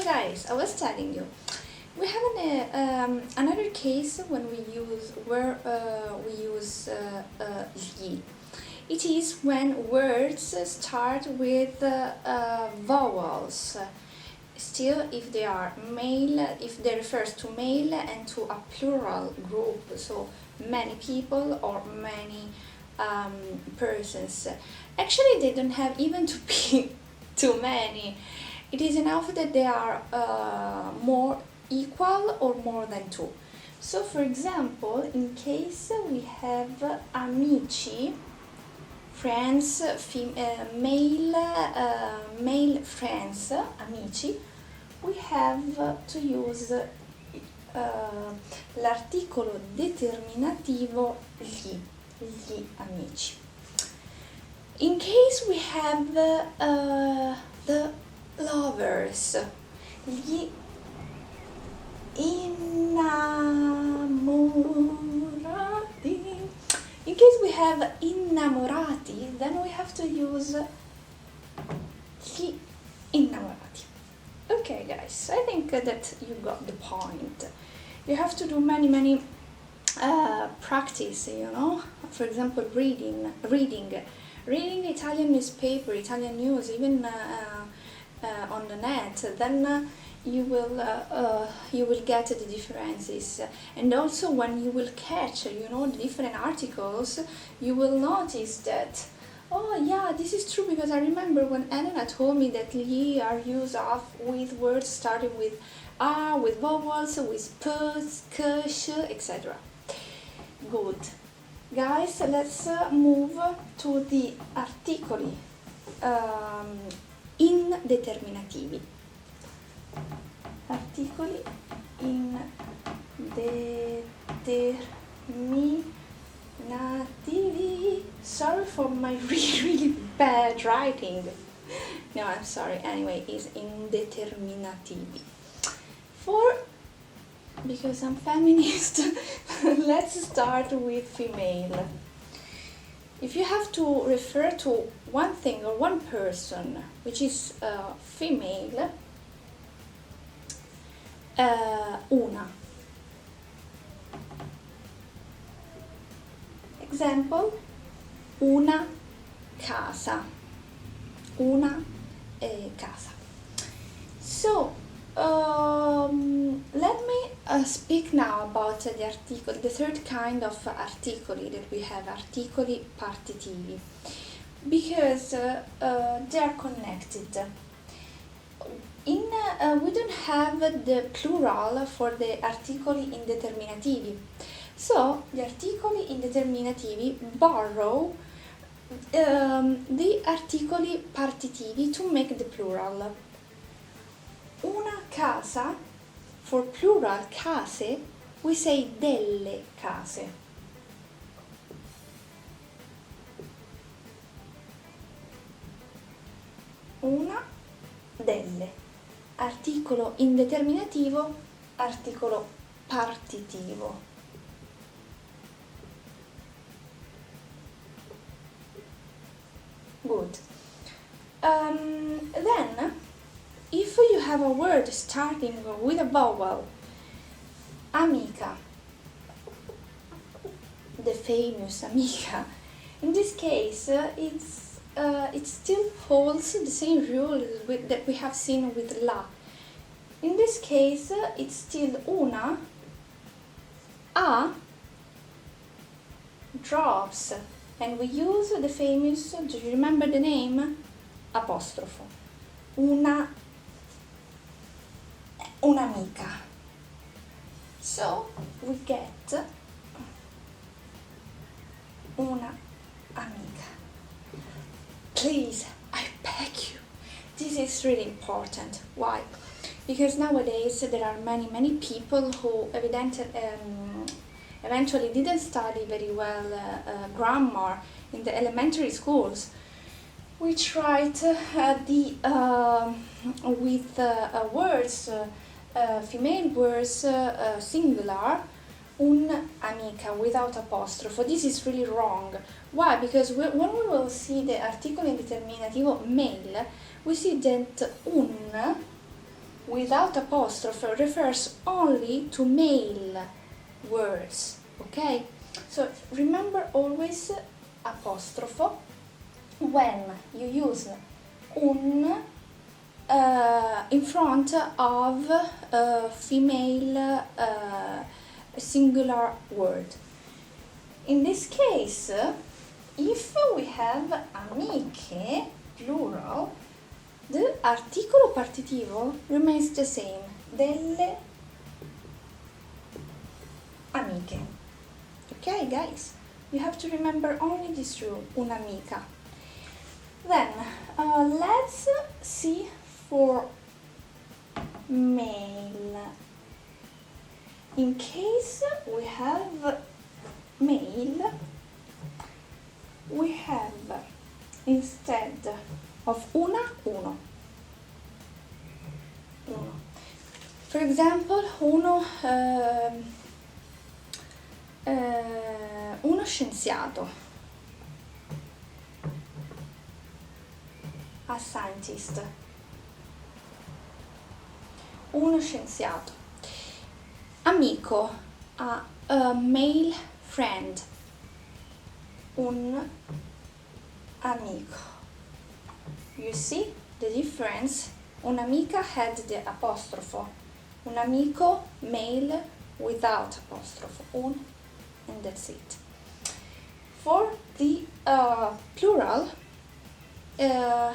guys, I was telling you, we have another case when we use gli. It is when words start with vowels. Still, if they are male, if they refers to male and to a plural group, so many people or many persons. Actually, they don't have even to be too many. It is enough that they are more equal or more than two. So, for example, in case we have amici, friends, male friends, amici, we have to use l'articolo determinativo gli amici. In case we have the lovers, gli innamorati. In case we have innamorati, then we have to use gli innamorati. Okay, guys, I think that you got the point. You have to do many practice, you know. For example, reading Italian newspaper, Italian news, even on the net. Then you will get the differences, and also when you will catch, you know, the different articles, you will notice that, oh yeah, this is true, because I remember when Elena told me that li are used with words starting with r, with vowels, with p, sk, sh, etc. Good. Guys, let's move to the articoli indeterminativi. Articoli indeterminativi. Sorry for my really bad writing. No, I'm sorry. Anyway, it's indeterminativi. Because I'm feminist, let's start with female. If you have to refer to one thing or one person which is female, una. Example, una casa. Una casa. So, let me speak now about the articoli, the third kind of articoli that we have, articoli partitivi, because they are connected. We don't have the plural for the articoli indeterminativi, so the articoli indeterminativi borrow the articoli partitivi to make the plural. Una casa, for plural case, we say delle case. Una, delle. Articolo indeterminativo, articolo partitivo. Good. Then, if you have a word starting with a vowel, amica, the famous amica, in this case it still holds the same rule that we have seen with la. In this case it's still una, a drops, and we use the famous, do you remember the name? Apostrofo. Un'amica. So we get una amica. Please, I beg you, this is really important. Why? Because nowadays there are many people who eventually didn't study very well grammar in the elementary schools, which write with words, female words, singular, un'amica, without apostrofo. This is really wrong. Why? Because when we will see the articolo indeterminativo male, we see that un without apostrophe refers only to male words, okay? So remember always apostrofo when you use un in front of a female singular word. In this case, if we have amiche, plural, the articolo partitivo remains the same, delle amiche. Okay, guys? You have to remember only this rule, un'amica. Then, let's see for male. In case we have male, we have instead of una, uno. Uno. For example, uno scienziato, a scientist, uno scienziato. Amico, a male friend, un amico. You see the difference? Un'amica had the apostrofo, un amico male without apostrofo, un, and that's it. For the plural,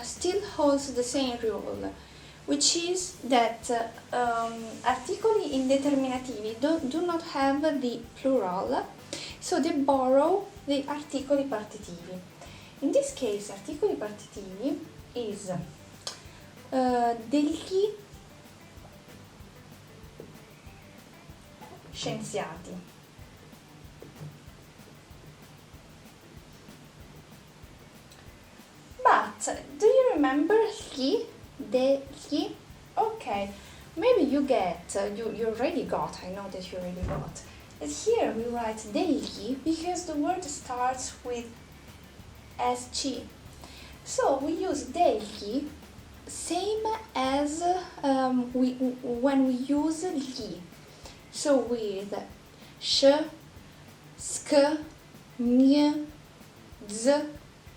still holds the same rule, which is that articoli indeterminativi do not have the plural, so they borrow the articoli partitivi. In this case, articoli partitivi is degli scienziati. But do you remember gli, degli? Okay, maybe you get, you already got, I know that you already got. And here we write degli because the word starts with sg. So we use degli same as when we use gli. So with sh, sk, gn, z,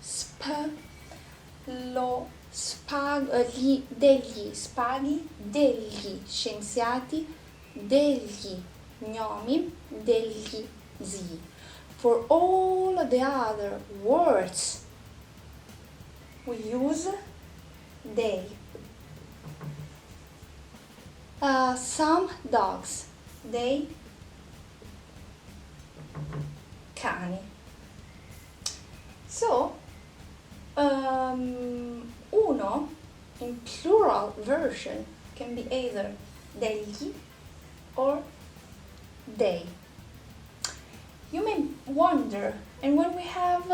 sp, lo, spago, degli spaghi, degli scienziati, degli gnomi, degli zii. For all the other words, we use they. Some dogs, they, cani. So, uno in plural version can be either degli or they. You may wonder, and when we have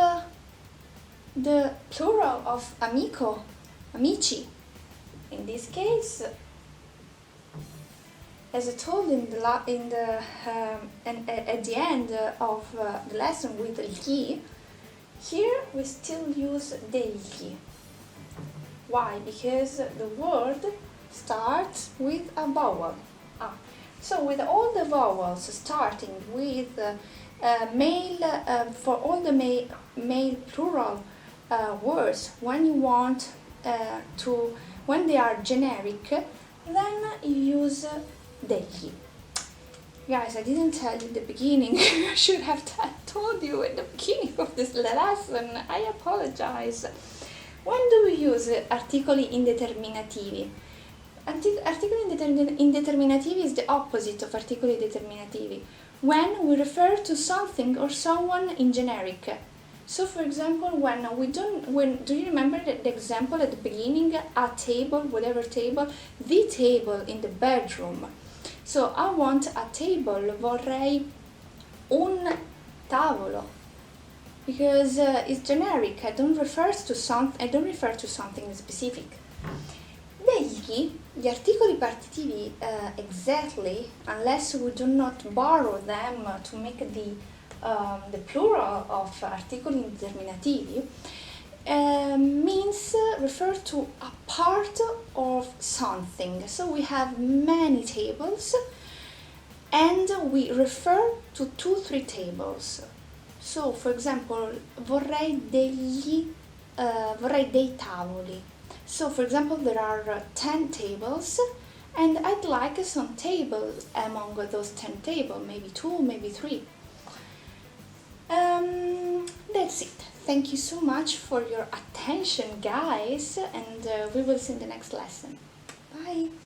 the plural of amico, amici, in this case, as I told at the end of the lesson with gli, here we still use degli. Why? Because the word starts with a vowel. So with all the vowels starting with male, for all the male plural words, when you want when they are generic, then you use degli. Guys, I didn't tell you in the beginning. I should have told you at the beginning of this lesson. I apologize. When do we use articoli indeterminativi? Articoli indeterminativi is the opposite of articoli determinativi. When we refer to something or someone in generic. So, for example, do you remember the example at the beginning? A table, whatever table, the table in the bedroom. So, I want a table, vorrei un tavolo, because it's generic. I don't refer to something specific. Gli articoli partitivi, exactly, unless we do not borrow them to make the plural of articoli indeterminativi, means refer to a part of something. So we have many tables and we refer to 2-3 tables. So, for example, vorrei dei tavoli. So, for example, there are 10 tables and I'd like some tables among those 10 tables, maybe 2, maybe 3. That's it. Thank you so much for your attention, guys, and we will see in the next lesson. Bye!